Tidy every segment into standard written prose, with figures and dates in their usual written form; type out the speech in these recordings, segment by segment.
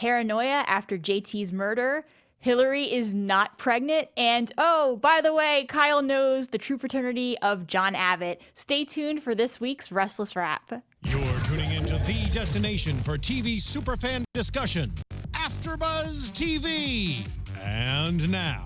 paranoia after JT's murder, Hilary is not pregnant, and oh, by the way, Kyle knows the true fraternity of John Abbott. Stay tuned for this week's Restless Wrap. You're tuning into the destination for TV superfan discussion, AfterBuzz TV. And now,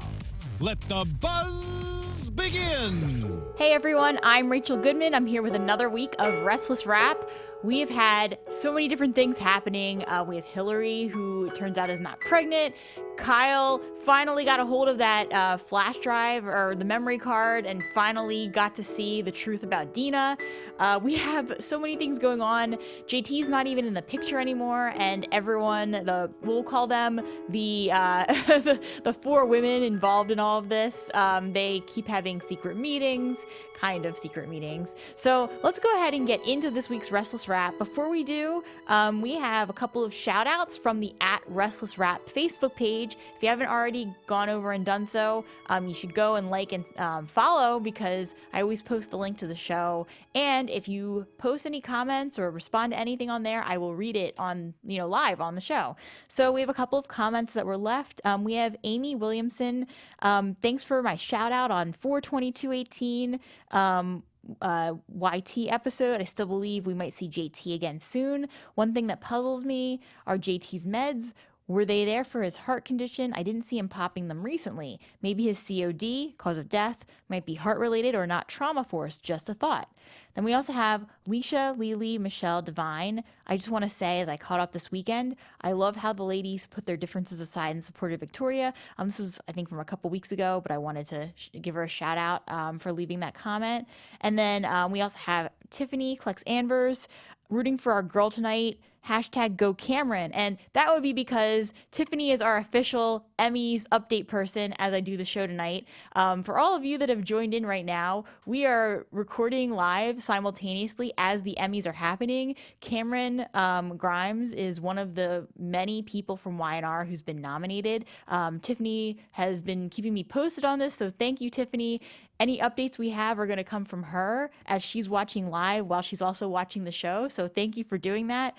let the buzz begin. Hey everyone, I'm Rachel Goodman. I'm here with another week of Restless Wrap. We have had so many different things happening. We have Hilary, who it turns out is not pregnant. Kyle finally got a hold of that flash drive or the memory card and finally got to see the truth about Dina. We have so many things going on. JT's not even in the picture anymore, and everyone, we'll call them the the four women involved in all of this. They keep having secret meetings, kind of secret meetings. So let's go ahead and get into this week's Restless Wrap. Before we do, we have a couple of shout outs from the @Restless Wrap Facebook page. If you haven't already gone over and done so, you should go and like and follow, because I always post the link to the show. And if you post any comments or respond to anything on there, I will read it on, live on the show. So we have a couple of comments that were left. We have Amy Williamson. Thanks for my shout out on 4/22/18. YT episode. I still believe we might see JT again soon. One thing that puzzles me are JT's meds. Were they there for his heart condition? I didn't see him popping them recently. Maybe his COD, cause of death, might be heart related or not trauma forced. Just a thought. Then we also have Leisha, Lily, Michelle, Divine. I just want to say, as I caught up this weekend, I love how the ladies put their differences aside and supported Victoria. This was, I think, from a couple weeks ago, but I wanted to give her a shout out for leaving that comment. And then we also have Tiffany, Klex Anvers, rooting for our girl tonight. #GoCameron. And that would be because Tiffany is our official Emmys update person as I do the show tonight. For all of you that have joined in right now, we are recording live simultaneously as the Emmys are happening. Cameron Grimes is one of the many people from Y&R who's been nominated. Tiffany has been keeping me posted on this, so thank you, Tiffany. Any updates we have are going to come from her as she's watching live while she's also watching the show. So thank you for doing that.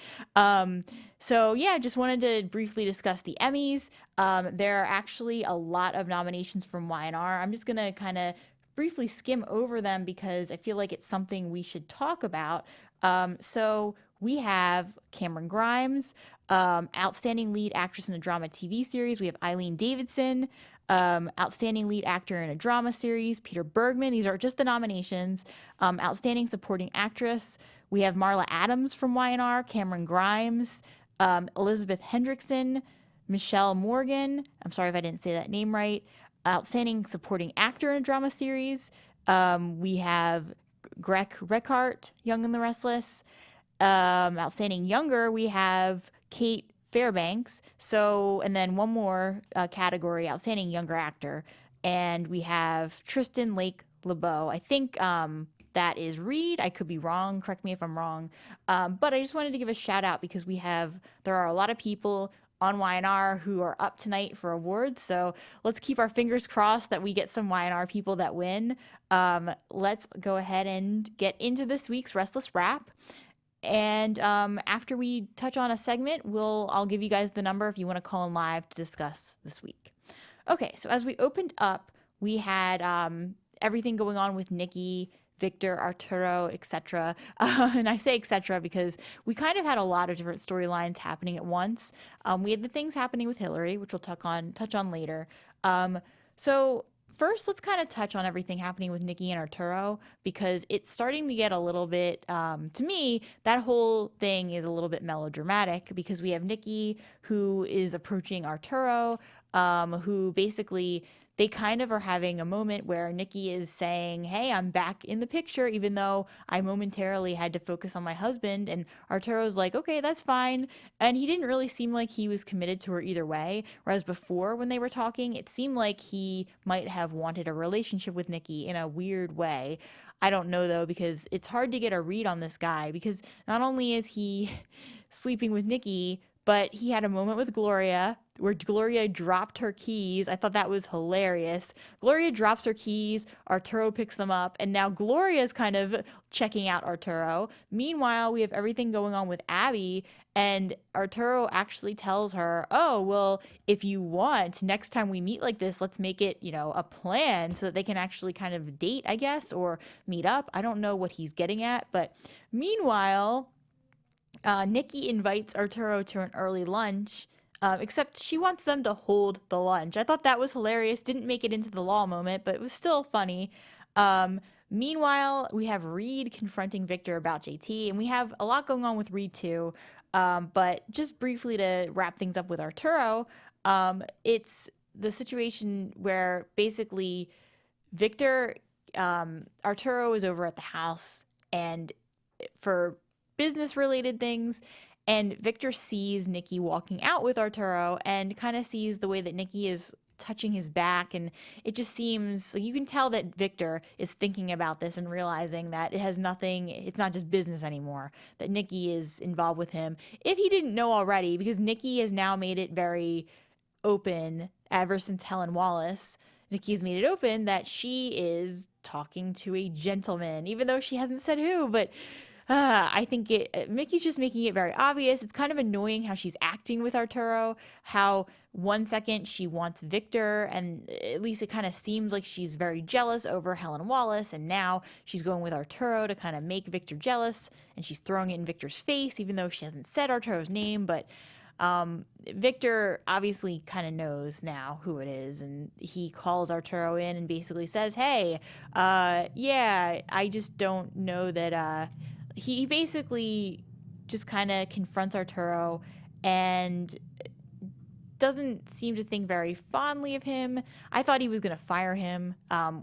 Just wanted to briefly discuss the Emmys. There are actually a lot of nominations from Y&R. I'm just going to kind of briefly skim over them because I feel like it's something we should talk about. So we have Cameron Grimes, Outstanding Lead Actress in a Drama TV Series. We have Eileen Davidson. Outstanding Lead Actor in a Drama Series, Peter Bergman. These are just the nominations. Outstanding Supporting Actress, we have Marla Adams from Y&R, Cameron Grimes, Elizabeth Hendrickson, Michelle Morgan. I'm sorry if I didn't say that name right. Outstanding Supporting Actor in a Drama Series, we have Greg Reckart, Young and the Restless. Outstanding Younger, we have Kate Fairbanks. And then one more category, Outstanding Younger Actor, and we have Tristan Lake LeBeau. I think that is Reed. I could be wrong. Correct me if I'm wrong. But I just wanted to give a shout out because there are a lot of people on Y&R who are up tonight for awards. So let's keep our fingers crossed that we get some Y&R people that win. Let's go ahead and get into this week's Restless Wrap. And after we touch on a segment, I'll give you guys the number if you want to call in live to discuss this week. Okay, so as we opened up, we had everything going on with Nikki, Victor, Arturo, etc. And I say etc. because we kind of had a lot of different storylines happening at once. We had the things happening with Hilary, which we'll touch on later. So first, let's kind of touch on everything happening with Nikki and Arturo, because it's starting to get a little bit, to me, that whole thing is a little bit melodramatic, because we have Nikki who is approaching Arturo, who basically, they kind of are having a moment where Nikki is saying, hey, I'm back in the picture, even though I momentarily had to focus on my husband. And Arturo's like, okay, that's fine. And he didn't really seem like he was committed to her either way. Whereas before, when they were talking, it seemed like he might have wanted a relationship with Nikki in a weird way. I don't know, though, because it's hard to get a read on this guy, because not only is he sleeping with Nikki, but he had a moment with Gloria where Gloria dropped her keys. I thought that was hilarious. Gloria drops her keys, Arturo picks them up, and now Gloria's kind of checking out Arturo. Meanwhile, we have everything going on with Abby, and Arturo actually tells her, oh, well, if you want, next time we meet like this, let's make it, a plan so that they can actually kind of date, I guess, or meet up. I don't know what he's getting at, but meanwhile, Nikki invites Arturo to an early lunch, except she wants them to hold the lunch. I thought that was hilarious. Didn't make it into the law moment, but it was still funny. Meanwhile, we have Reed confronting Victor about JT, and we have a lot going on with Reed too. But just briefly to wrap things up with Arturo, it's the situation where basically Arturo is over at the house and for business related things, and Victor sees Nikki walking out with Arturo and kind of sees the way that Nikki is touching his back, and it just seems like you can tell that Victor is thinking about this and realizing that it's not just business anymore, that Nikki is involved with him, if he didn't know already, because Nikki has now made it very open ever since Helen Wallace. Nikki has made it open that she is talking to a gentleman, even though she hasn't said who, but I think Mickey's just making it very obvious. It's kind of annoying how she's acting with Arturo, how 1 second she wants Victor, and at least it kind of seems like she's very jealous over Helen Wallace, and now she's going with Arturo to kind of make Victor jealous, and she's throwing it in Victor's face, even though she hasn't said Arturo's name, but Victor obviously kind of knows now who it is, and he calls Arturo in and basically says, hey, yeah, I just don't know that, he basically just kind of confronts Arturo and doesn't seem to think very fondly of him. I thought he was going to fire him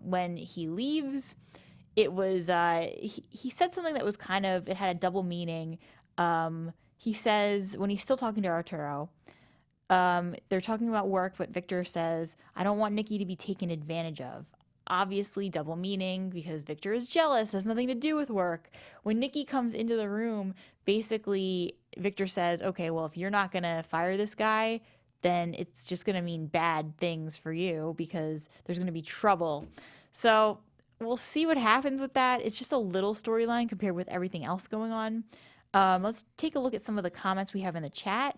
when he leaves. It was, he said something that was it had a double meaning. He says, when he's still talking to Arturo, they're talking about work, but Victor says, I don't want Nikki to be taken advantage of. Obviously double meaning because Victor is jealous, has nothing to do with work. When Nikki comes into the room, basically Victor says, okay, well, if you're not going to fire this guy, then it's just going to mean bad things for you because there's going to be trouble. So we'll see what happens with that. It's just a little storyline compared with everything else going on. Let's take a look at some of the comments we have in the chat.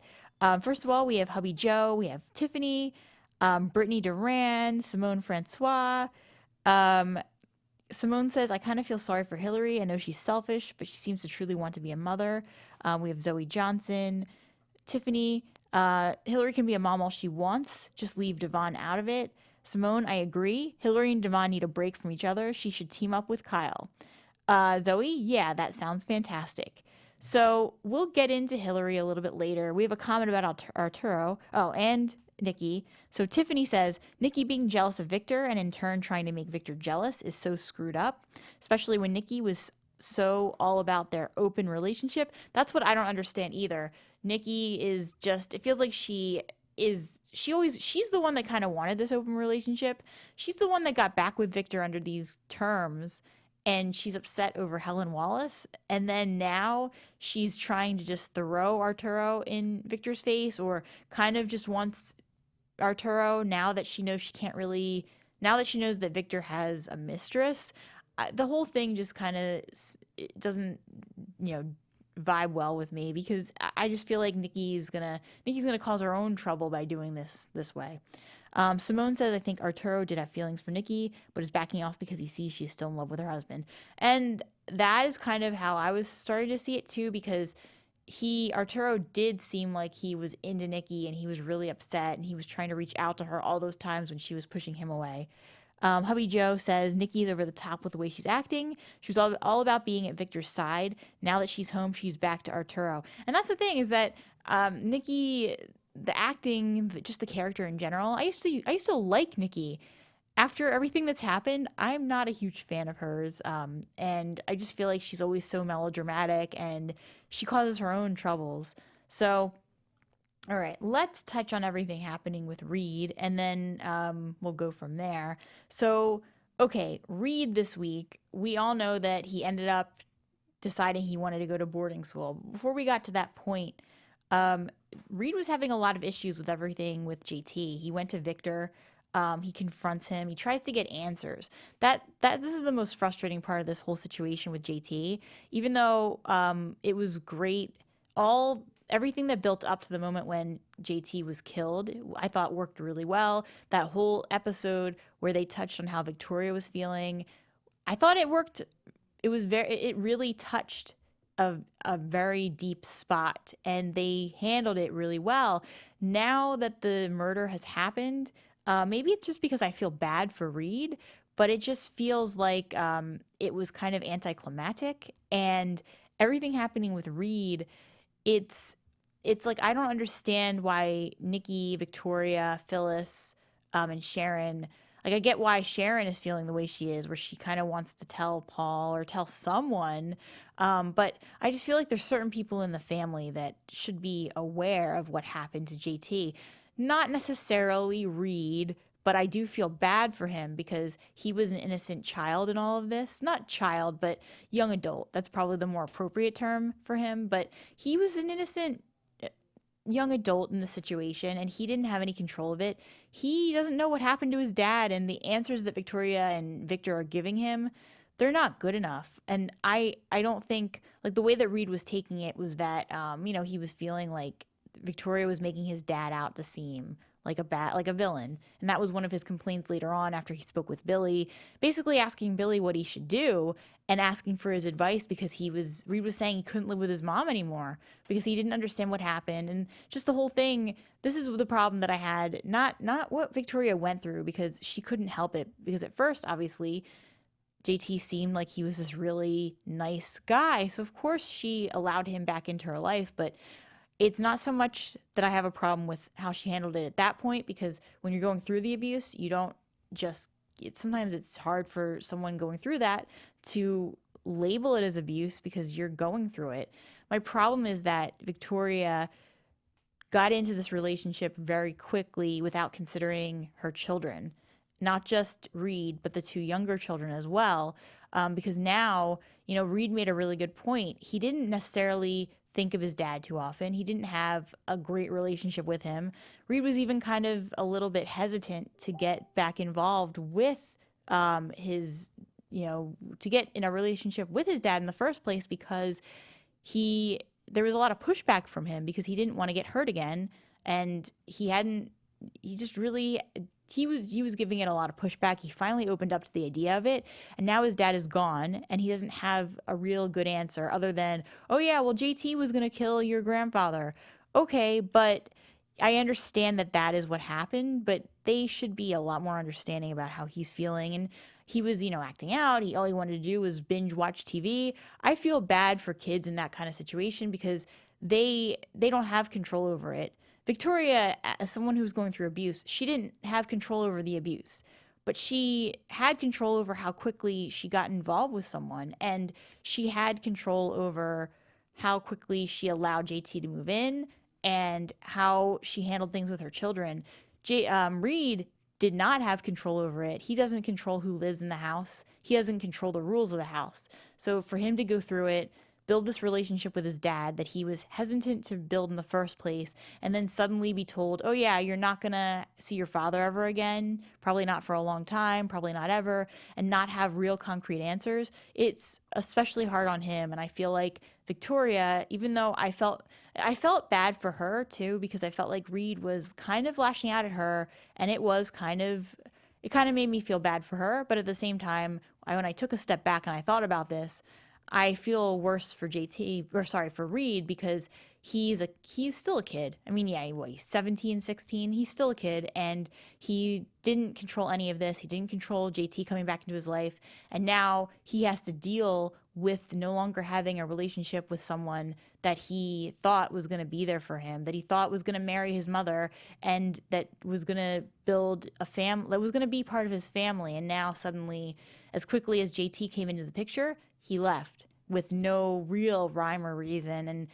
First of all, we have Hubby Joe, we have Tiffany, Brittany Duran, Simone Francois. Simone says, I kind of feel sorry for Hilary. I know she's selfish, but she seems to truly want to be a mother. We have Zoe Johnson, Tiffany. Hilary can be a mom all she wants. Just leave Devon out of it. Simone, I agree. Hilary and Devon need a break from each other. She should team up with Kyle. Zoe, yeah, that sounds fantastic. So we'll get into Hilary a little bit later. We have a comment about Arturo. Oh, and Nikki. So Tiffany says, Nikki being jealous of Victor and in turn trying to make Victor jealous is so screwed up, especially when Nikki was so all about their open relationship. That's what I don't understand either. Nikki is just, it feels like she's the one that kind of wanted this open relationship. She's the one that got back with Victor under these terms, and she's upset over Helen Wallace. And then now she's trying to just throw Arturo in Victor's face, or kind of just wants Arturo now that she knows now that she knows that Victor has a mistress. The whole thing just kind of doesn't, vibe well with me, because I just feel like Nikki's gonna cause her own trouble by doing this way. Simone says, I think Arturo did have feelings for Nikki, but is backing off because he sees she's still in love with her husband. And that is kind of how I was starting to see it too, because Arturo did seem like he was into Nikki and he was really upset and he was trying to reach out to her all those times when she was pushing him away. Hubby Joe says, Nikki's over the top with the way she's acting. She was all about being at Victor's side. Now that she's home, she's back to Arturo. And that's the thing, is that Nikki, the acting, just the character in general, I used to like Nikki. After everything that's happened, I'm not a huge fan of hers. And I just feel like she's always so melodramatic and she causes her own troubles. So, all right, let's touch on everything happening with Reed, and then we'll go from there. So, okay, Reed this week, we all know that he ended up deciding he wanted to go to boarding school. Before we got to that point, Reed was having a lot of issues with everything with JT. He went to Victor. He confronts him. He tries to get answers. This is the most frustrating part of this whole situation with JT. Even though it was great, everything that built up to the moment when JT was killed, I thought worked really well. That whole episode where they touched on how Victoria was feeling, I thought it worked. It really touched a very deep spot, and they handled it really well. Now that the murder has happened, maybe it's just because I feel bad for Reed, but it just feels like it was kind of anticlimactic, and everything happening with Reed, it's like I don't understand why Nikki, Victoria, Phyllis, and Sharon. Like, I get why Sharon is feeling the way she is, where she kind of wants to tell Paul or tell someone. But I just feel like there's certain people in the family that should be aware of what happened to JT. Not necessarily Reed, but I do feel bad for him because he was an innocent child in all of this. Not child, but young adult. That's probably the more appropriate term for him. But he was an innocent young adult in the situation, and he didn't have any control of it. He doesn't know what happened to his dad, and the answers that Victoria and Victor are giving him, they're not good enough. And I don't think, like, the way that Reed was taking it was that he was feeling like Victoria was making his dad out to seem like a villain. And that was one of his complaints later on after he spoke with Billy, basically asking Billy what he should do and asking for his advice because Reed was saying he couldn't live with his mom anymore because he didn't understand what happened. And just the whole thing, this is the problem that I had, not what Victoria went through, because she couldn't help it. Because at first, obviously, JT seemed like he was this really nice guy. So of course she allowed him back into her life, but it's not so much that I have a problem with how she handled it at that point, because when you're going through the abuse, you don't just, sometimes it's hard for someone going through that to label it as abuse because you're going through it. My problem is that Victoria got into this relationship very quickly without considering her children, not just Reed, but the two younger children as well. Because now, Reed made a really good point. He didn't necessarily think of his dad too often. He didn't have a great relationship with him. Reed was even kind of a little bit hesitant to get back involved with to get in a relationship with his dad in the first place, because there was a lot of pushback from him because he didn't want to get hurt again. And he was giving it a lot of pushback. He finally opened up to the idea of it, and now his dad is gone, and he doesn't have a real good answer other than, oh yeah, well, JT was going to kill your grandfather. Okay, but I understand that is what happened, but they should be a lot more understanding about how he's feeling. And he was, acting out. All he wanted to do was binge watch TV. I feel bad for kids in that kind of situation because they don't have control over it. Victoria, as someone who's going through abuse, she didn't have control over the abuse, but she had control over how quickly she got involved with someone, and she had control over how quickly she allowed JT to move in and how she handled things with her children. Reed did not have control over it. He doesn't control who lives in the house. He doesn't control the rules of the house. So for him to go through it, build this relationship with his dad that he was hesitant to build in the first place, and then suddenly be told, oh yeah, you're not gonna see your father ever again, probably not for a long time, probably not ever, and not have real concrete answers, it's especially hard on him. And I feel like Victoria, even though I felt bad for her too, because I felt like Reed was kind of lashing out at her, and it kind of made me feel bad for her. But at the same time, when I took a step back and I thought about this, I feel worse for for Reed, because he's still a kid. I mean, yeah, he's 17, 16. He's still a kid, and he didn't control any of this. He didn't control JT coming back into his life. And now he has to deal with no longer having a relationship with someone that he thought was going to be there for him, that he thought was going to marry his mother, and that was going to build a family, that was going to be part of his family. And now suddenly, as quickly as JT came into the picture, he left with no real rhyme or reason. And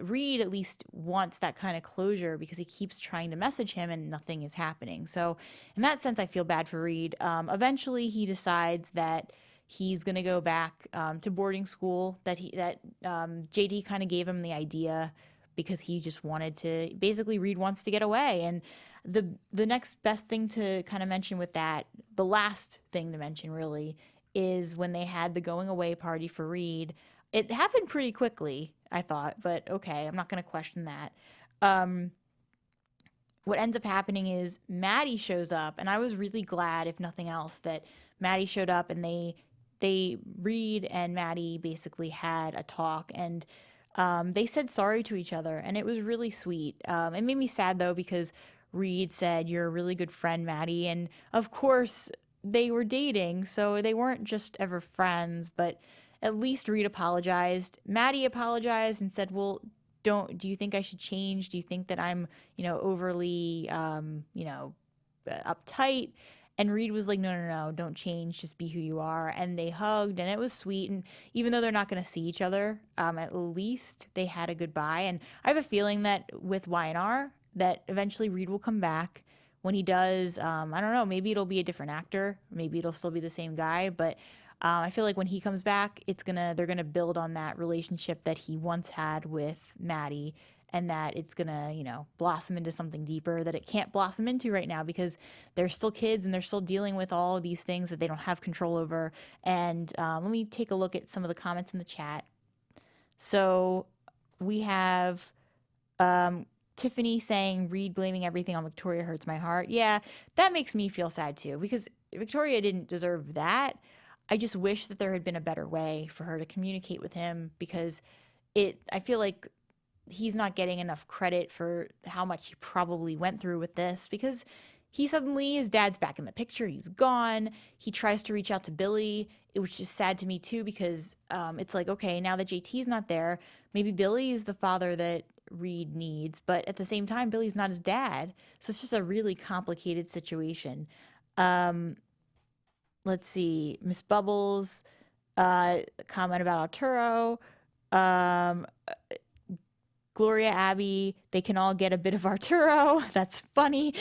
Reed at least wants that kind of closure because he keeps trying to message him and nothing is happening. So in that sense, I feel bad for Reed. Eventually he decides that he's going to go back to boarding school, that JD kind of gave him the idea because he just wanted to, basically Reed wants to get away. And the next best thing to kind of mention with that, the last thing to mention really, is when they had the going away party for Reed. It happened pretty quickly, I thought, but okay, I'm not going to question that. What ends up happening is Maddie shows up, and I was really glad, if nothing else, that Maddie showed up, and they Reed and Maddie basically had a talk, and they said sorry to each other, and it was really sweet. It made me sad though, because Reed said, "You're a really good friend, Maddie," and of course they were dating, so they weren't just ever friends, but at least Reed apologized. Maddie apologized and said, "Well, do you think I should change? Do you think that I'm, overly, uptight?" And Reed was like, no, don't change. Just be who you are. And they hugged, and it was sweet. And even though they're not going to see each other, at least they had a goodbye. And I have a feeling that with Y&R, that eventually Reed will come back. When he does, I don't know, maybe it'll be a different actor. Maybe it'll still be the same guy. But I feel like when he comes back, they're gonna build on that relationship that he once had with Maddie, and that it's gonna, blossom into something deeper that it can't blossom into right now, because they're still kids and they're still dealing with all these things that they don't have control over. And let me take a look at some of the comments in the chat. So we have Tiffany saying, "Reed blaming everything on Victoria hurts my heart." Yeah, that makes me feel sad too, because Victoria didn't deserve that. I just wish that there had been a better way for her to communicate with him, because I feel like he's not getting enough credit for how much he probably went through with this, because his dad's back in the picture. He's gone. He tries to reach out to Billy, which is sad to me too, because it's like, okay, now that JT's not there, maybe Billy is the father that Reed needs, but at the same time, Billy's not his dad. So it's just a really complicated situation. Let's see, Miss Bubbles, comment about Arturo, Gloria Abbey, they can all get a bit of Arturo. That's funny.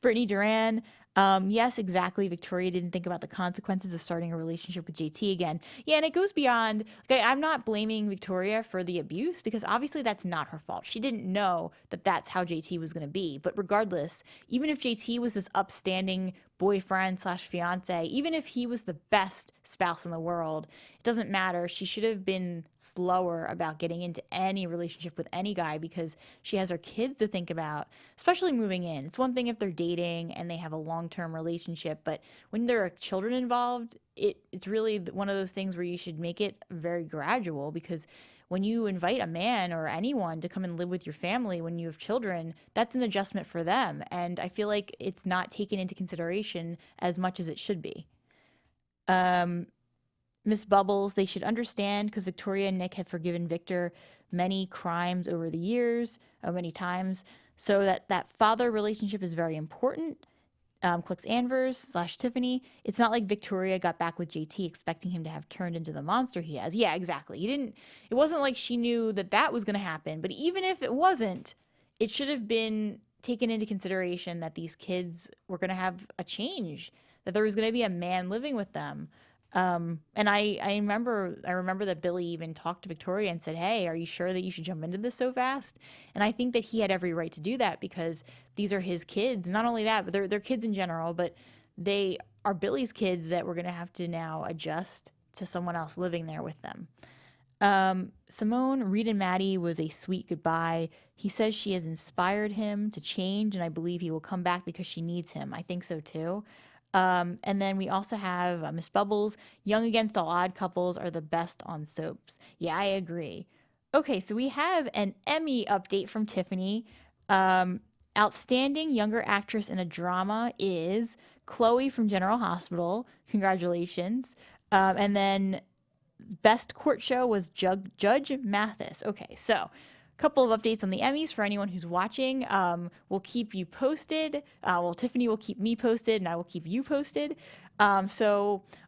Brittany Duran, yes, exactly. Victoria didn't think about the consequences of starting a relationship with JT again. Yeah, and it goes beyond, okay, I'm not blaming Victoria for the abuse, because obviously that's not her fault. She didn't know that that's how JT was going to be. But regardless, even if JT was this upstanding boyfriend/fiance, even if he was the best spouse in the world, it doesn't matter. She should have been slower about getting into any relationship with any guy, because she has her kids to think about, especially moving in. It's one thing if they're dating and they have a long-term relationship, but when there are children involved, it's really one of those things where you should make it very gradual, because when you invite a man or anyone to come and live with your family when you have children, that's an adjustment for them. And I feel like it's not taken into consideration as much as it should be. Miss Bubbles, they should understand, because Victoria and Nick have forgiven Victor many crimes over the years, many times. So that father relationship is very important. Clicks Anvers / Tiffany. It's not like Victoria got back with JT expecting him to have turned into the monster he has. Yeah, exactly. It wasn't like she knew that was going to happen. But even if it wasn't, it should have been taken into consideration that these kids were going to have a change, that there was going to be a man living with them. And I remember that Billy even talked to Victoria and said, "Hey, are you sure that you should jump into this so fast?" And I think that he had every right to do that, because these are his kids. Not only that, but they're kids in general, but they are Billy's kids that we're going to have to now adjust to someone else living there with them. Simone, Reed and Maddie was a sweet goodbye. He says she has inspired him to change, and I believe he will come back because she needs him. I think so too. And then we also have Miss Bubbles. Young Against All Odd couples are the best on soaps. Yeah, I agree. Okay, so we have an Emmy update from Tiffany. Outstanding younger actress in a drama is Chloe from General Hospital. Congratulations. And then best court show was Judge Mathis. Okay, so couple of updates on the Emmys for anyone who's watching. We'll keep you posted. Tiffany will keep me posted, and I will keep you posted. All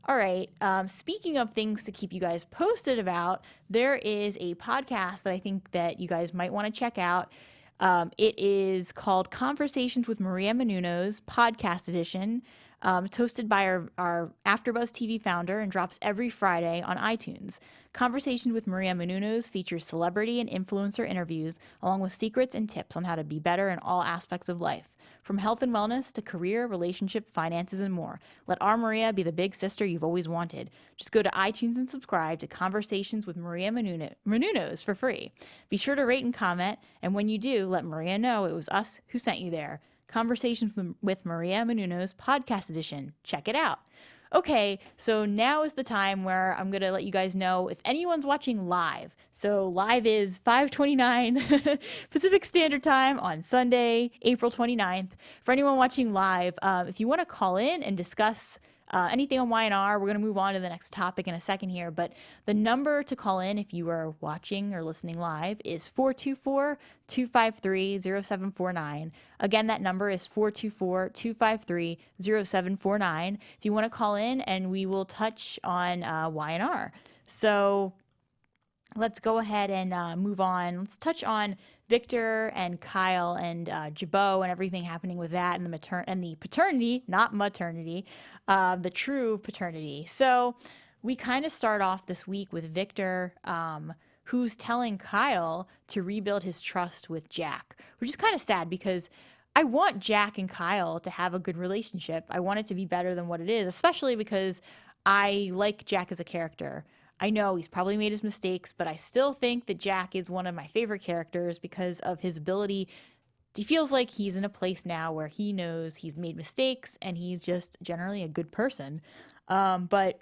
right. Speaking of things to keep you guys posted about, there is a podcast that I think that you guys might want to check out. It is called Conversations with Maria Menounos, podcast edition. Toasted by our AfterBuzz TV founder and drops every Friday on iTunes. Conversations with Maria Menounos features celebrity and influencer interviews, along with secrets and tips on how to be better in all aspects of life. From health and wellness to career, relationship, finances, and more. Let our Maria be the big sister you've always wanted. Just go to iTunes and subscribe to Conversations with Maria Menounos for free. Be sure to rate and comment, and when you do, let Maria know it was us who sent you there. Conversations with Maria Menounos Podcast Edition. Check it out. Okay, so now is the time where I'm going to let you guys know if anyone's watching live. So live is 5:29 Pacific Standard Time on Sunday, April 29th. For anyone watching live, if you want to call in and discuss anything on Y&R, we're going to move on to the next topic in a second here. But the number to call in if you are watching or listening live is 424-253-0749. Again, that number is 424-253-0749. If you want to call in, and we will touch on Y&R. So let's go ahead and move on. Let's touch on Victor and Kyle and Jabot and everything happening with that, and the paternity, not maternity, the true paternity. So we kind of start off this week with Victor, who's telling Kyle to rebuild his trust with Jack, which is kind of sad because I want Jack and Kyle to have a good relationship. I want it to be better than what it is, especially because I like Jack as a character. I know he's probably made his mistakes, but I still think that Jack is one of my favorite characters because of his ability. He feels like he's in a place now where he knows he's made mistakes and he's just generally a good person. But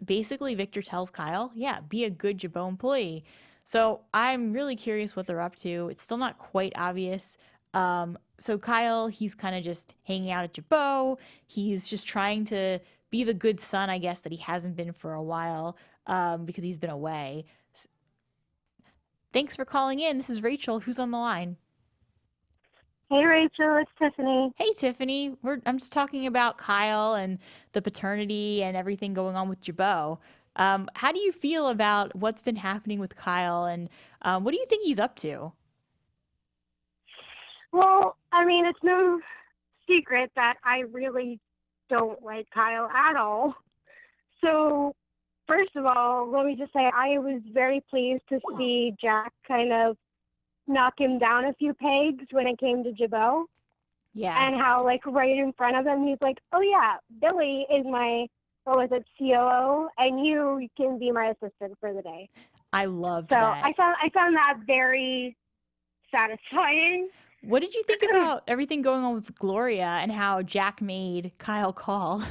basically, Victor tells Kyle, yeah, be a good Jabot employee. So I'm really curious what they're up to. It's still not quite obvious. So Kyle, he's kind of just hanging out at Jabot. He's just trying to be the good son, I guess, that he hasn't been for a while. Because he's been away. Thanks for calling in. This is Rachel. Who's on the line? Hey, Rachel. It's Tiffany. Hey, Tiffany. I'm just talking about Kyle and the paternity and everything going on with Jabot. How do you feel about what's been happening with Kyle, and what do you think he's up to? Well, I mean, it's no secret that I really don't like Kyle at all. So, first of all, let me just say I was very pleased to see Jack kind of knock him down a few pegs when it came to Jabot. Yeah. And how, like, right in front of him, he's like, oh, yeah, Billy is my, COO, and you can be my assistant for the day. I loved that. that. So I found that very satisfying. What did you think about everything going on with Gloria and how Jack made Kyle call?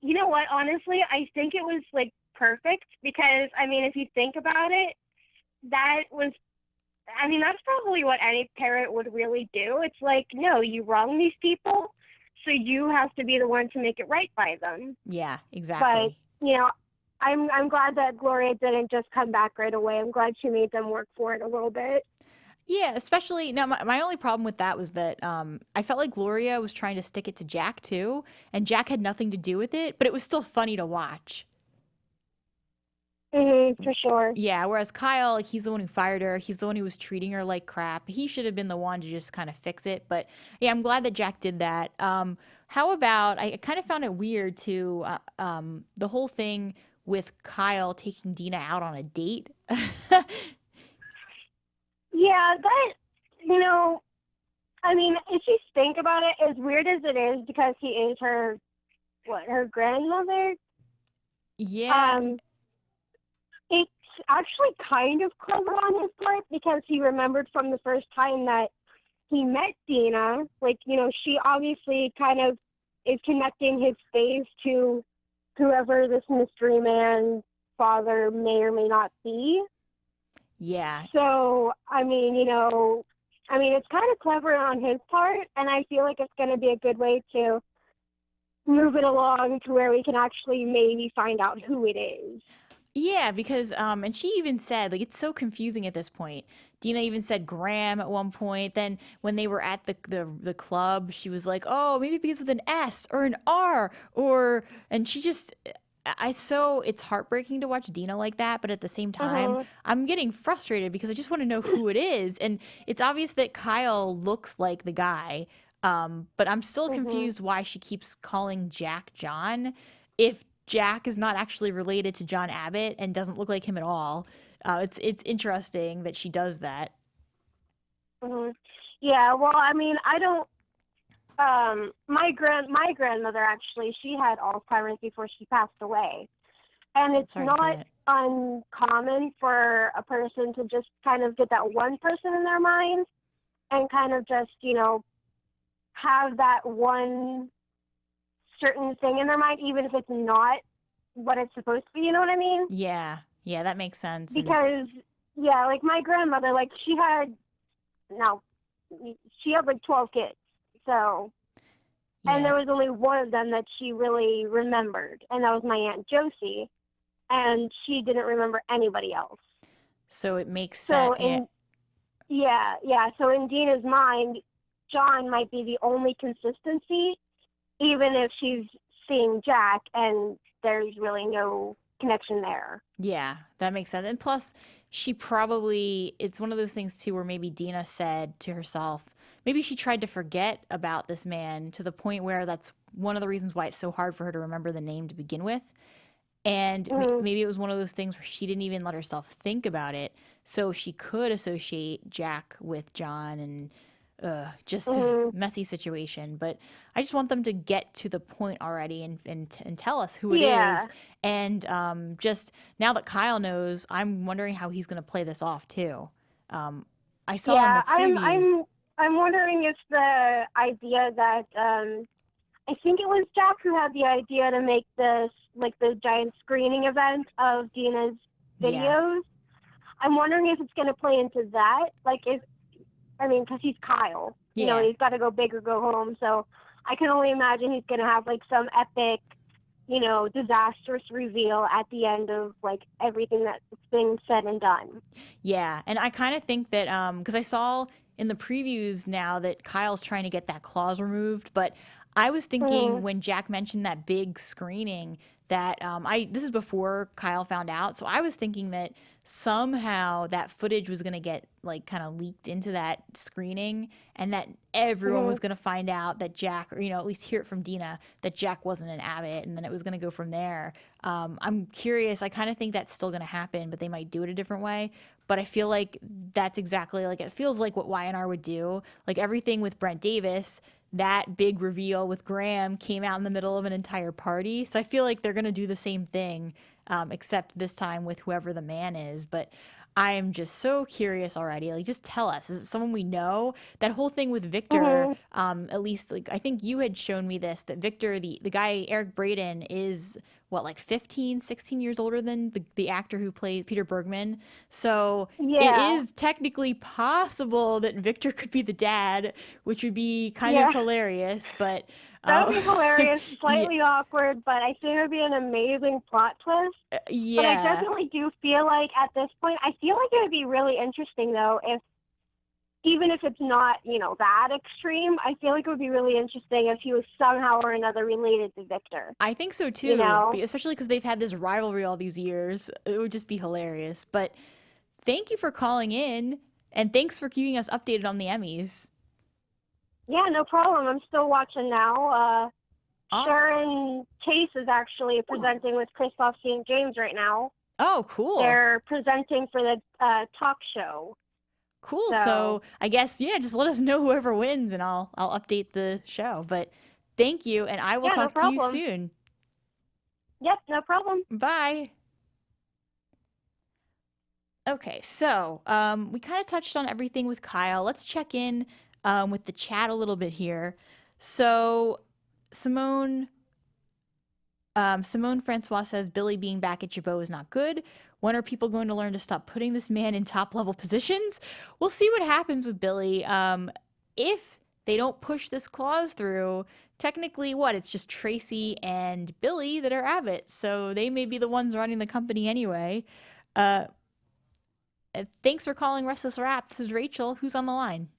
You know what? Honestly, I think it was, like, perfect because, I mean, if you think about it, that's probably what any parent would really do. It's like, no, you wrong these people, so you have to be the one to make it right by them. Yeah, exactly. But, I'm glad that Gloria didn't just come back right away. I'm glad she made them work for it a little bit. Yeah, especially now. My only problem with that was that I felt like Gloria was trying to stick it to Jack too, and Jack had nothing to do with it, but it was still funny to watch. For sure. Yeah, whereas Kyle, like, he's the one who fired her. He's the one who was treating her like crap. He should have been the one to just kind of fix it. But yeah, I'm glad that Jack did that. How about, I kind of found it weird too, the whole thing with Kyle taking Dina out on a date. Yeah, that, I mean, if you think about it, as weird as it is, because he is her grandmother? Yeah. It's actually kind of clever on his part because he remembered from the first time that he met Dina. Like, she obviously kind of is connecting his face to whoever this mystery man father may or may not be. Yeah. So, it's kind of clever on his part, and I feel like it's going to be a good way to move it along to where we can actually maybe find out who it is. Yeah, because and she even said, like, it's so confusing at this point. Dina even said Graham at one point. Then when they were at the club, she was like, oh, maybe it begins with an S or an R, and she just, it's heartbreaking to watch Dina like that, but at the same time, I'm getting frustrated because I just want to know who it is. And it's obvious that Kyle looks like the guy. But I'm still confused why she keeps calling Jack John if Jack is not actually related to John Abbott and doesn't look like him at all. It's interesting that she does that. Mhm. Yeah, well, I mean, I don't. My grandmother actually, she had Alzheimer's before she passed away, and it's Sorry to hear not that. uncommon for a person to just kind of get that one person in their mind and kind of just, have that one certain thing in their mind, even if it's not what it's supposed to be. You know what I mean? Yeah, yeah, that makes sense. Because yeah, like my grandmother, like no, she had like 12 kids, so. And Yeah, there was only one of them that she really remembered, and that was my Aunt Josie, and she didn't remember anybody else. so it makes So sense. Yeah, so in Dina's mind, John might be the only consistency, even if she's seeing Jack and there's really no connection there. yeah, that makes sense. And plus, it's one of those things too where maybe Dina said to herself, maybe she tried to forget about this man to the point where that's one of the reasons why it's so hard for her to remember the name to begin with. And Mhm. maybe it was one of those things where she didn't even let herself think about it. So she could associate Jack with John and just Mhm. messy situation. But I just want them to get to the point already and tell us who it is. Yeah. And just now that Kyle knows, I'm wondering how he's going to play this off too. I saw in the Yeah. I'm previews. I'm I'm wondering if the idea that I think it was Jack who had the idea to make this like the giant screening event of Dina's Yeah. videos. I'm wondering if it's going to play into that. Like, because he's Kyle. Yeah. He's got to go big or go home. So I can only imagine he's going to have like some epic, disastrous reveal at the end of like everything that's been said and done. Yeah, and I kind of think that because I saw in the previews now that Kyle's trying to get that clause removed, but I was thinking Mm, when Jack mentioned that big screening that I this is before Kyle found out, so I was thinking that somehow that footage was going to get like kind of leaked into that screening and that everyone was mm, going to find out that Jack, or at least hear it from Dina that Jack wasn't an Abbott, and then it was going to go from there. I'm curious. I kind of think that's still going to happen, but they might do it a different way. But I feel like that's exactly like it feels like what Y&R would do. Like everything with Brent Davis, that big reveal with Graham came out in the middle of an entire party. So I feel like they're gonna do the same thing, except this time with whoever the man is. But I am just so curious already. Like, just tell us, is it someone we know? That whole thing with Victor, mm. at least like I think you had shown me this that Victor, the guy Eric Braeden, is what like 15, 16 years older than the actor who played Peter Bergman. So it Yeah, is technically possible that Victor could be the dad, which would be kind of yeah. hilarious. But That uh, would be hilarious, yeah, slightly awkward, but I think it would be an amazing plot twist. But I yeah, definitely do feel like at this point, I feel like it would be really interesting though if even if it's not, that extreme, I feel like it would be really interesting if he was somehow or another related to Victor. I think so You too. know? Especially because they've had this rivalry all these years. It would just be hilarious. But thank you for calling in, and thanks for keeping us updated on the Emmys. Yeah, no problem. I'm still watching now. Awesome. Sharon Chase is actually presenting with Christoph St. James right now. Oh, cool. They're presenting for the talk show. Cool. So So, I guess yeah, just let us know whoever wins, and I'll update the show. But thank you, and I will yeah, no talk to you problem. soon. Yep, no problem. Bye. Okay, so we kind of touched on everything with Kyle. Let's check in with the chat a little bit here. So Simone Simone Francois says Billy being back at Jabot is not good. When are people going to learn to stop putting this man in top level positions? We'll see what happens with Billy. If they don't push this clause through, technically, what? It's just Tracy and Billy that are Abbott, so they may be the ones running the company anyway. Uh, Thanks for calling Restless Rap. This is Rachel. Who's on the line?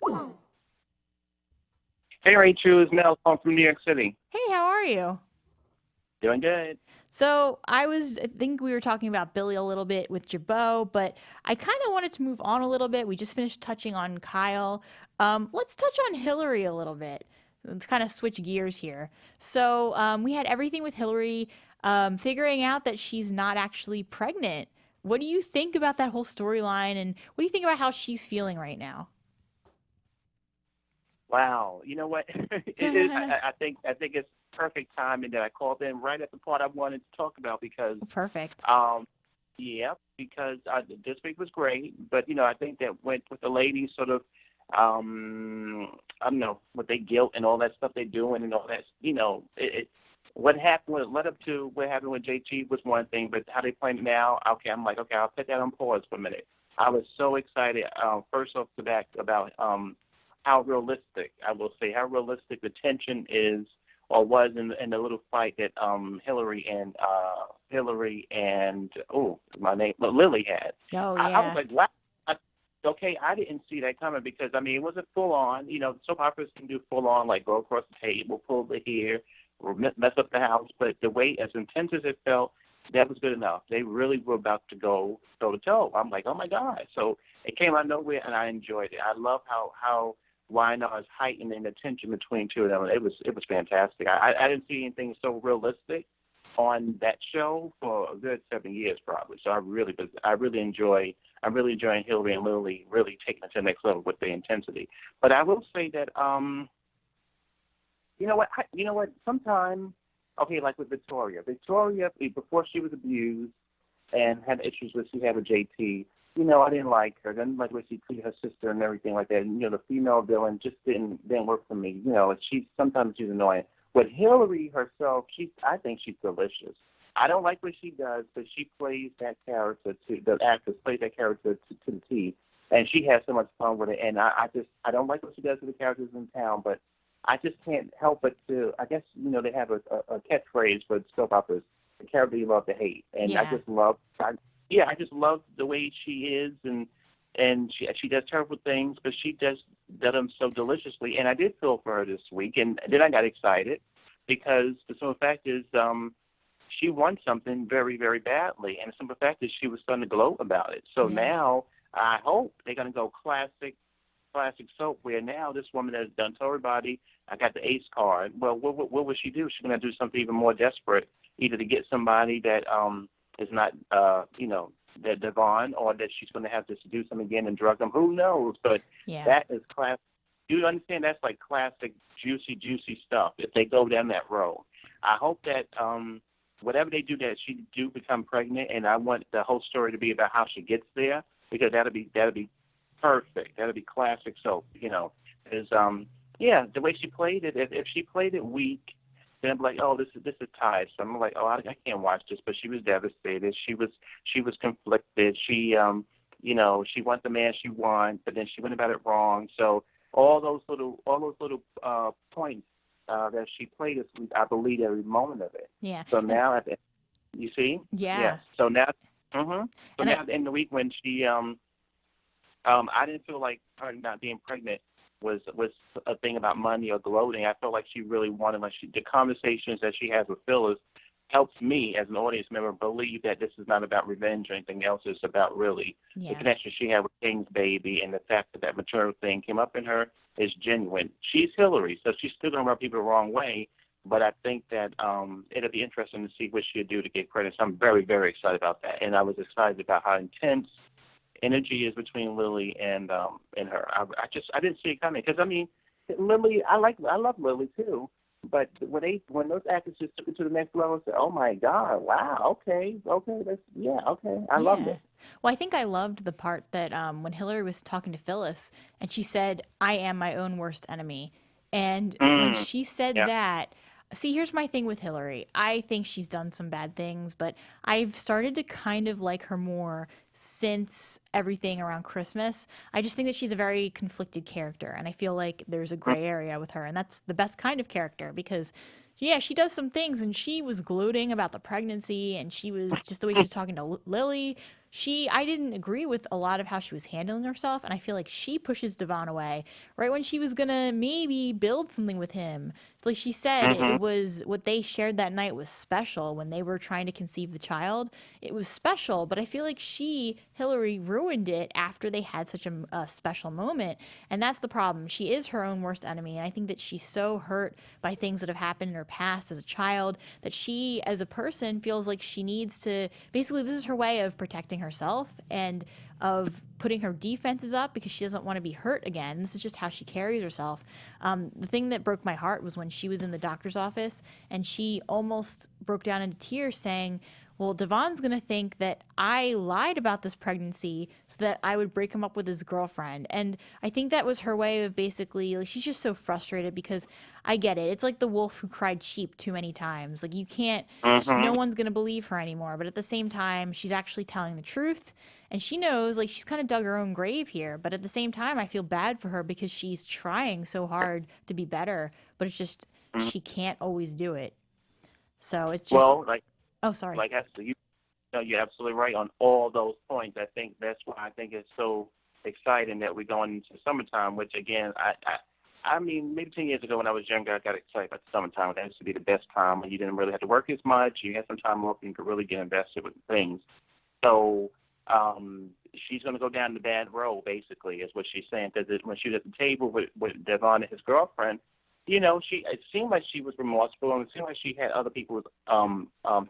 Hey, Rachel, it's Mel calling from New York City. Hey, how are you? Doing good. So I think we were talking about Billy a little bit with Jabot, but I kind of wanted to move on a little bit. We just finished touching on Kyle. Let's touch on Hilary a little bit. let's kind of switch gears here. So we had everything with Hilary figuring out that she's not actually pregnant. What do you think about that whole storyline, and what do you think about how she's feeling right now? Wow. You know what? It is, I think it's perfect timing that I called in right at the part I wanted to talk about because Perfect. yeah, because this week was great, but I think that went with the ladies sort of I don't know, with their guilt and all that stuff they're doing and all that, what happened, what led up to what happened with JT was one thing, but how they playing it now, okay, I'm like, okay, I'll put that on pause for a minute. I was so excited, first off the bat, about how realistic, I will say, how realistic the tension is or was in the little fight that Hilary and Lily had. Oh I was yeah. like, wow. Okay, I didn't see that coming because, it wasn't full on. Soap operas can do full on, like go across the table, pull the hair, or mess up the house. But the way, as intense as it felt, that was good enough. They really were about to go toe to toe. I'm like, oh my God. So it came out of nowhere, and I enjoyed it. I love how Wynonna is heightening the tension between two of them. It was fantastic. I didn't see anything so realistic on that show for a good 7 years probably. So I'm really enjoying Hilary and Lily really taking it to the next level with the intensity. But I will say that you know what? Sometimes, okay, like with Victoria, before she was abused and had issues she had with JT, I didn't like her. I didn't like what she treated her sister and everything like that. And, the female villain just didn't work for me. Sometimes she's annoying. But Hilary herself, I think she's delicious. I don't like what she does, but she plays that character the actress plays that character to the T, and she has so much fun with it. And I don't like what she does to the characters in town, but I just can't help but to, I guess, they have a catchphrase for soap operas, the character you love to hate. And Yeah. I just love the way she is, and she does terrible things, but she does them so deliciously. And I did feel for her this week, and then I got excited because the simple fact is she won something very, very badly, and the simple fact is she was starting to gloat about it. So now I hope they're going to go classic soap, where now this woman has done to everybody, I got the ace card. Well, what will she do? She's going to do something even more desperate, either to get somebody that is not, that Devon, or that she's going to have to seduce them again and drug them. Who knows? But that is classic. You understand? That's like classic, juicy stuff if they go down that road. I hope that whatever they do, that she do become pregnant, and I want the whole story to be about how she gets there, because that'll be perfect. That'll be classic soap, Is the way she played it. If she played it weak, then I'm like, oh, this is tiresome. I'm like, oh, I can't watch this. But she was devastated. She was conflicted. She she wants the man she wants, but then she went about it wrong. So all those little points that she played this week, I believe every moment of it. Yeah. So now you see? Yeah. Yes. So now, So now in the week when she, I didn't feel like her not being pregnant was a thing about money or gloating. I felt like she really wanted, the conversations that she has with Phyllis helps me as an audience member believe that this is not about revenge or anything else. It's about really the connection she had with King's baby, and the fact that maternal thing came up in her is genuine. She's Hilary, so she's still going to rub people the wrong way, but I think that it'll be interesting to see what she'll do to get credit. So I'm very, very excited about that, and I was excited about how intense energy is between Lily and her. I didn't see it coming, because Lily, I love Lily too, but when those actresses took it to the next level, I said, oh my God, wow, okay, I loved it. Well, I think I loved the part that when Hilary was talking to Phyllis and she said, I am my own worst enemy. And when she said that, see, here's my thing with Hilary. I think she's done some bad things, but I've started to kind of like her more since everything around Christmas. I just think that she's a very conflicted character, and I feel like there's a gray area with her, and that's the best kind of character because, she does some things, and she was gloating about the pregnancy, and she was just the way she was talking to Lily. I didn't agree with a lot of how she was handling herself, and I feel like she pushes Devon away right when she was gonna maybe build something with him. Like she said, it was what they shared that night was special when they were trying to conceive the child. It was special, but I feel like she Hilary ruined it after they had such a special moment. And that's the problem. She is her own worst enemy. And I think that she's so hurt by things that have happened in her past as a child that she, as a person, feels like she needs to, basically, this is her way of protecting herself and of putting her defenses up because she doesn't want to be hurt again. This is just how she carries herself. The thing that broke my heart was when she was in the doctor's office and she almost broke down into tears saying, well, Devon's going to think that I lied about this pregnancy so that I would break him up with his girlfriend. And I think that was her way of basically, like, she's just so frustrated because I get it. It's like the wolf who cried sheep too many times. Like, you can't, no one's going to believe her anymore. But at the same time, she's actually telling the truth. And she knows, like, she's kind of dug her own grave here. But at the same time, I feel bad for her because she's trying so hard to be better. But it's just, she can't always do it. So it's just. Well, like. Oh, sorry. Like you're absolutely right on all those points. I think that's why I think it's so exciting that we're going into summertime. Which again, I mean, maybe 10 years ago when I was younger, I got excited about the summertime. That used to be the best time when you didn't really have to work as much. You had some time off and you could really get invested with things. So she's going to go down the bad road, basically, is what she's saying. Because when she was at the table with Devon and his girlfriend, you know, it seemed like she was remorseful, and it seemed like she had other people's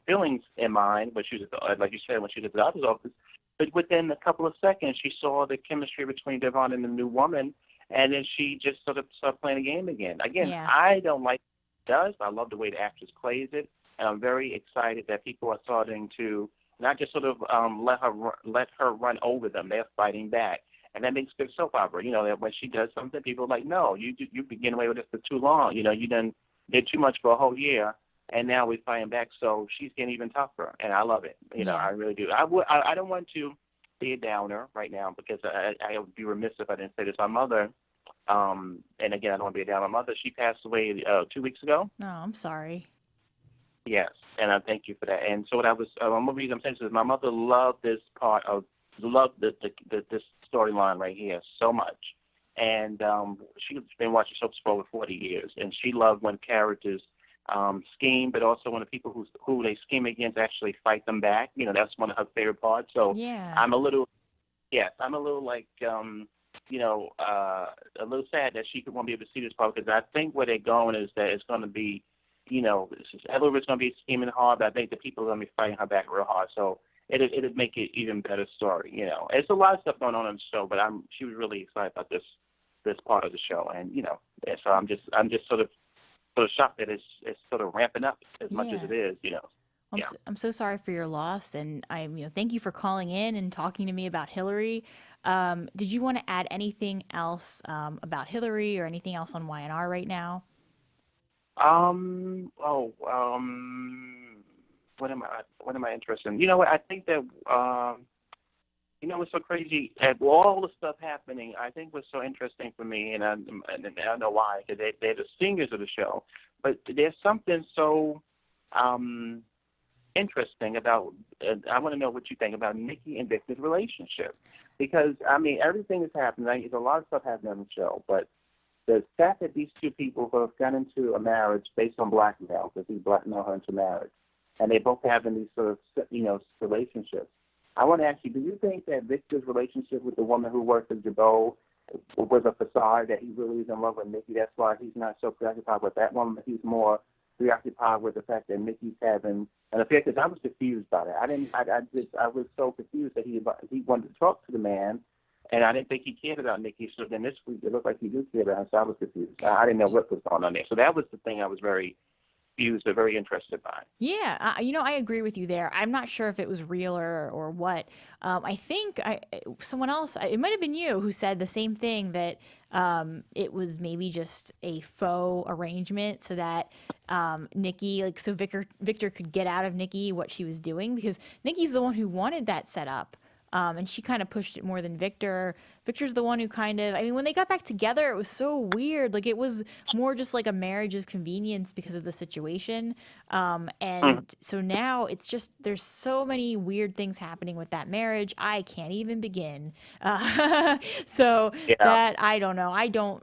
feelings in mind. But she was, like you said, when she was at the doctor's office. But within a couple of seconds, she saw the chemistry between Devon and the new woman, and then she just sort of started playing the game again. Again, I don't like what it does. I love the way the actress plays it, and I'm very excited that people are starting to not just sort of let her run over them. They're fighting back. And that makes good soap opera. You know, that when she does something, people are like, no, you've been getting away with this for too long. You know, you did too much for a whole year, and now we're fighting back. So she's getting even tougher, and I love it. You know, I really do. I don't want to be a downer right now because I would be remiss if I didn't say this. My mother, and again, I don't want to be a downer. My mother, she passed away 2 weeks ago. Oh, I'm sorry. Yes, and I thank you for that. And so what I was, one reason I'm saying this is my mother loved this storyline right here so much. And she's been watching soaps for over 40 years, and she loved when characters scheme, but also when the people who they scheme against actually fight them back. You know, that's one of her favorite parts. So I'm a little like, you know, a little sad that she won't be able to see this part because I think where they're going is that it's going to be, you know, Hillary's going to be scheming hard, but I think the people are going to be fighting her back real hard. So it'd make it even better story, you know. It's a lot of stuff going on in the show, but she was really excited about this part of the show, and you know, so I'm just sort of shocked that it's sort of ramping up as much as it is, you know. I'm so sorry for your loss, and thank you for calling in and talking to me about Hilary. Did you want to add anything else about Hilary or anything else on Y&R right now? What am I interested in? You know what? I think that you know what's so crazy? All the stuff happening, I think what's so interesting for me, and I don't know why, because they're the singers of the show, but there's something so interesting about. I want to know what you think about Nikki and Victor's relationship, because I mean everything is happening. There's a lot of stuff happening on the show, but the fact that these two people have got into a marriage based on blackmail, because he blackmailed her into marriage, and they both having these sort of, you know, relationships. I want to ask you, do you think that Victor's relationship with the woman who works at Jabot was a facade, that he really is in love with Nikki? That's why he's not so preoccupied with that woman, but he's more preoccupied with the fact that Nikki's having an affair. Because I was confused by that. I was so confused that he wanted to talk to the man, and I didn't think he cared about Nikki. So then this week it looked like he did care about her, so I was confused. I didn't know what was going on there. So that was the thing I was very confused or very interested by. Yeah, I agree with you there. I'm not sure if it was real or what. I think someone else, it might have been you, who said the same thing, that it was maybe just a faux arrangement so that Nikki, like, so Victor could get out of Nikki what she was doing, because Nikki's the one who wanted that set up. And she kind of pushed it more than Victor. Victor's the one who kind of, I mean, when they got back together, it was so weird. Like, it was more just like a marriage of convenience because of the situation. And so now it's just, there's so many weird things happening with that marriage. I can't even begin. That, I don't know.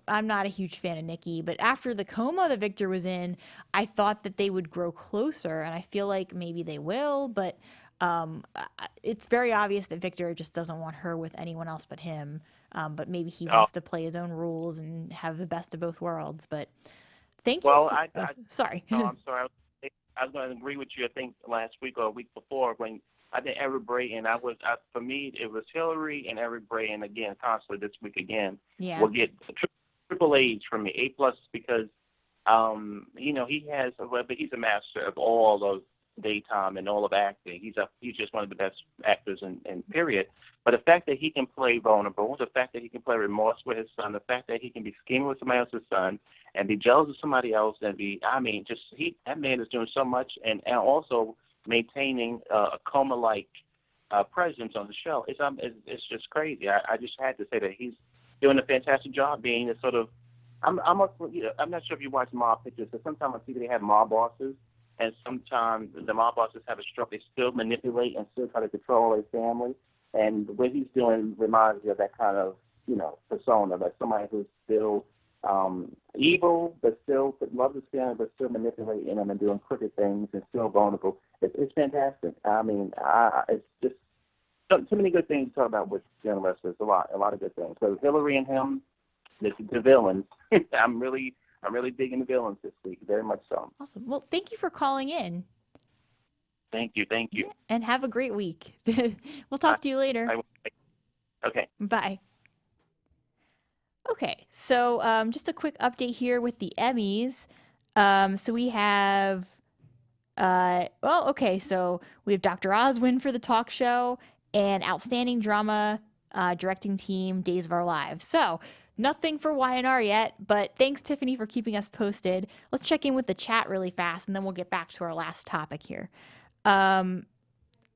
I'm not a huge fan of Nikki, but after the coma that Victor was in, I thought that they would grow closer, and I feel like maybe they will, but It's very obvious that Victor just doesn't want her with anyone else but him. But maybe he Oh, wants to play his own rules and have the best of both worlds. But thank you. well, Sorry. no, I'm sorry. I was going to agree with you. I think last week or a week before when I think Eric Bray and for me it was Hilary and Eric Bray, and again constantly this week again Yeah. will get triple A's from me, A+ because he has but he's a master of all of daytime and all of acting. He's just one of the best actors in period. But the fact that he can play vulnerable, the fact that he can play remorse with his son, the fact that he can be scheming with somebody else's son and be jealous of somebody else and that man is doing so much and also maintaining a coma-like presence on the show. It's just crazy. I just had to say that he's doing a fantastic job being a sort of I'm not sure if you watch mob pictures, but sometimes on TV they have mob bosses, and sometimes the mob bosses have a stroke. They still manipulate and still try to control their family. And what he's doing reminds me of that kind of, persona, like somebody who's still evil, but still loves his family, but still manipulating them and doing crooked things and still vulnerable. It's fantastic. I mean, it's just too many good things to talk about with Young Restless. A lot of good things. So Hilary and him, the villains. I'm really digging the villains this week, very much so. Awesome. Well, thank you for calling in. Thank you. Yeah, and have a great week. We'll talk to you later. Okay. Bye. Okay, so just a quick update here with the Emmys. So we have, so we have Dr. Oz win for the talk show and Outstanding Drama Directing Team, Days of Our Lives. So nothing for Y&R yet, but thanks, Tiffany, for keeping us posted. Let's check in with the chat really fast, and then we'll get back to our last topic here.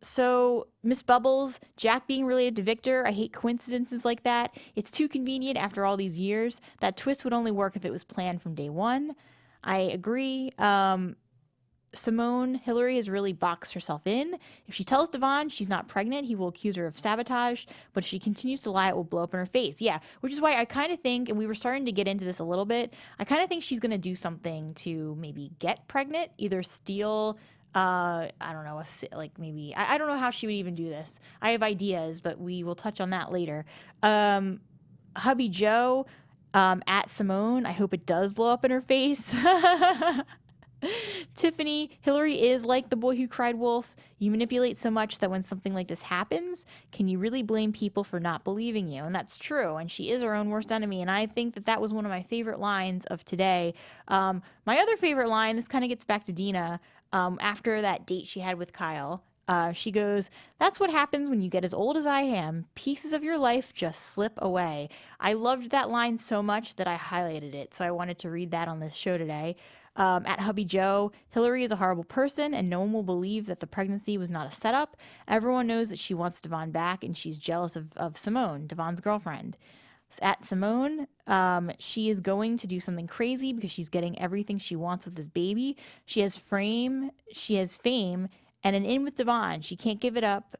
So Miss Bubbles, Jack being related to Victor, I hate coincidences like that. It's too convenient after all these years. That twist would only work if it was planned from day one. I agree. Simone, Hilary has really boxed herself in. If she tells Devon she's not pregnant, he will accuse her of sabotage, but if she continues to lie, it will blow up in her face. Yeah, which is why I kind of think, and we were starting to get into this a little bit, I kind of think she's going to do something to maybe get pregnant, either steal I don't know, I don't know how she would even do this. I have ideas, but we will touch on that later. Hubby Joe, at Simone, I hope it does blow up in her face. Tiffany, Hilary is like the boy who cried wolf. You manipulate so much that when something like this happens, can you really blame people for not believing you? And that's true. And she is her own worst enemy. And I think that was one of my favorite lines of today. My other favorite line, this kind of gets back to Dina, after that date she had with Kyle. She goes, "That's what happens when you get as old as I am. Pieces of your life just slip away." I loved that line so much that I highlighted it. So I wanted to read that on this show today. At Hubby Joe, Hilary is a horrible person and no one will believe that the pregnancy was not a setup. Everyone knows that she wants Devon back and she's jealous of Simone, Devon's girlfriend. At Simone, she is going to do something crazy because she's getting everything she wants with this baby. She has fame, and an in with Devon. She can't give it up.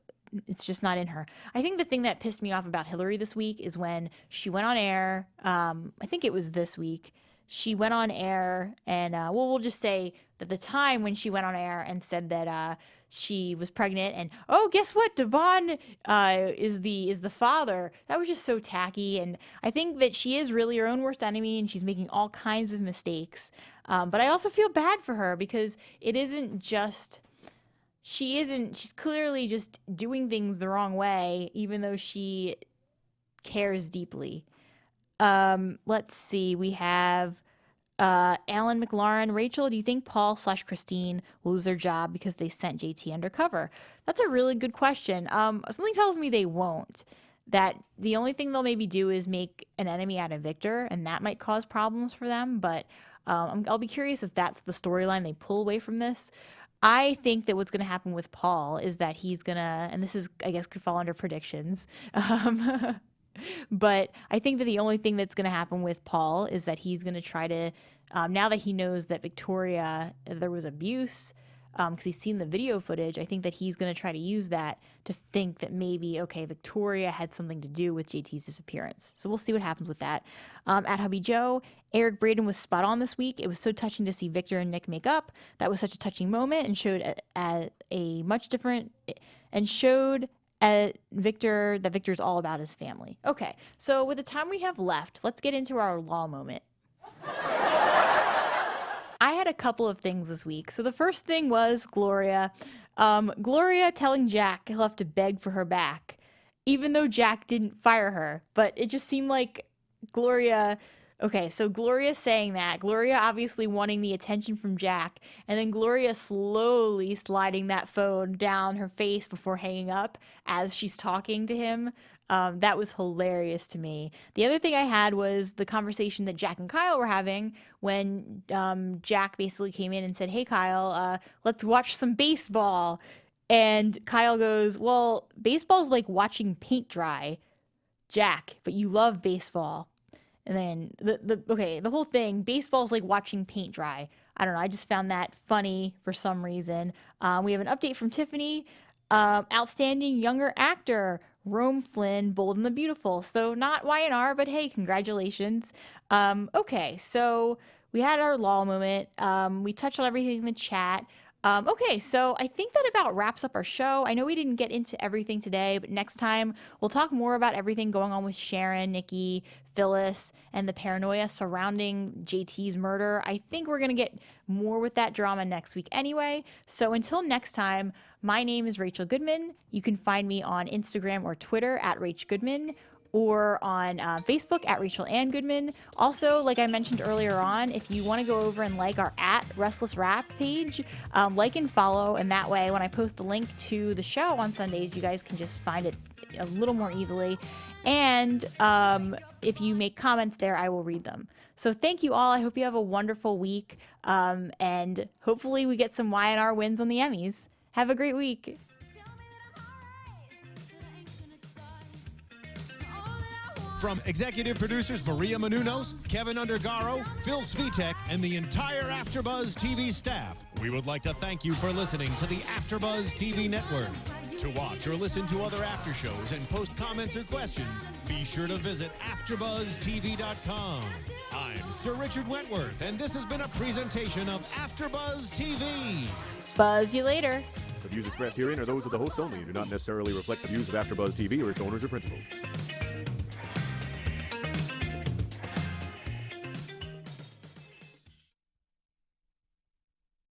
It's just not in her. I think the thing that pissed me off about Hilary this week is when she went on air. I think it was this week. She went on air and, we'll just say that the time when she went on air and said that she was pregnant and, oh, guess what? Devon is the father. That was just so tacky. And I think that she is really her own worst enemy and she's making all kinds of mistakes. But I also feel bad for her because it isn't just... she's clearly just doing things the wrong way, even though she cares deeply. Let's see. We have Alan McLaurin. Rachel, do you think Paul/Christine will lose their job because they sent JT undercover? That's a really good question. Something tells me they won't. That the only thing they'll maybe do is make an enemy out of Victor, and that might cause problems for them. But I'll be curious if that's the storyline they pull away from this. I think that what's going to happen with Paul is that he's going to, and this is, I guess, could fall under predictions, but I think that the only thing that's going to happen with Paul is that he's going to try to, now that he knows that Victoria, there was abuse, because he's seen the video footage, I think that he's going to try to use that to think that maybe, okay, Victoria had something to do with JT's disappearance. So we'll see what happens with that. At Hubby Joe, Eric Braeden was spot on this week. It was so touching to see Victor and Nick make up. That was such a touching moment and showed a much different... and showed Victor that Victor's all about his family. Okay, so with the time we have left, let's get into our law moment. I had a couple of things this week. So the first thing was Gloria. Gloria telling Jack he'll have to beg for her back, even though Jack didn't fire her. But it just seemed like Gloria... Okay, so Gloria saying that. Gloria obviously wanting the attention from Jack. And then Gloria slowly sliding that phone down her face before hanging up as she's talking to him. That was hilarious to me. The other thing I had was the conversation that Jack and Kyle were having when Jack basically came in and said, "Hey, Kyle, let's watch some baseball." And Kyle goes, "Well, baseball's like watching paint dry, Jack, but you love baseball." And then the whole thing, baseball's like watching paint dry. I don't know. I just found that funny for some reason. We have an update from Tiffany. Outstanding younger actor, Rome Flynn, Bold and the Beautiful. So not Y&R, but hey, congratulations. Okay, so we had our law moment. We touched on everything in the chat. Okay, so I think that about wraps up our show. I know we didn't get into everything today, but next time we'll talk more about everything going on with Sharon, Nikki, Phyllis, and the paranoia surrounding JT's murder. I think we're going to get more with that drama next week anyway. So until next time, my name is Rachel Goodman. You can find me on Instagram or Twitter at Rach Goodman, or on Facebook at Rachel Ann Goodman. Also, like I mentioned earlier on, if you want to go over and like our at Restless Rap page, like and follow, and that way when I post the link to the show on Sundays, you guys can just find it a little more easily. And if you make comments there, I will read them. So thank you all. I hope you have a wonderful week, and hopefully we get some Y&R wins on the Emmys. Have a great week. From executive producers Maria Menounos, Keven Undergaro, Phil Svitek, and the entire AfterBuzz TV staff, we would like to thank you for listening to the AfterBuzz TV network. To watch or listen to other after shows and post comments or questions, be sure to visit AfterBuzzTV.com. I'm Sir Richard Wentworth, and this has been a presentation of AfterBuzz TV. Buzz you later. The views expressed herein are those of the hosts only and do not necessarily reflect the views of AfterBuzz TV or its owners or principals.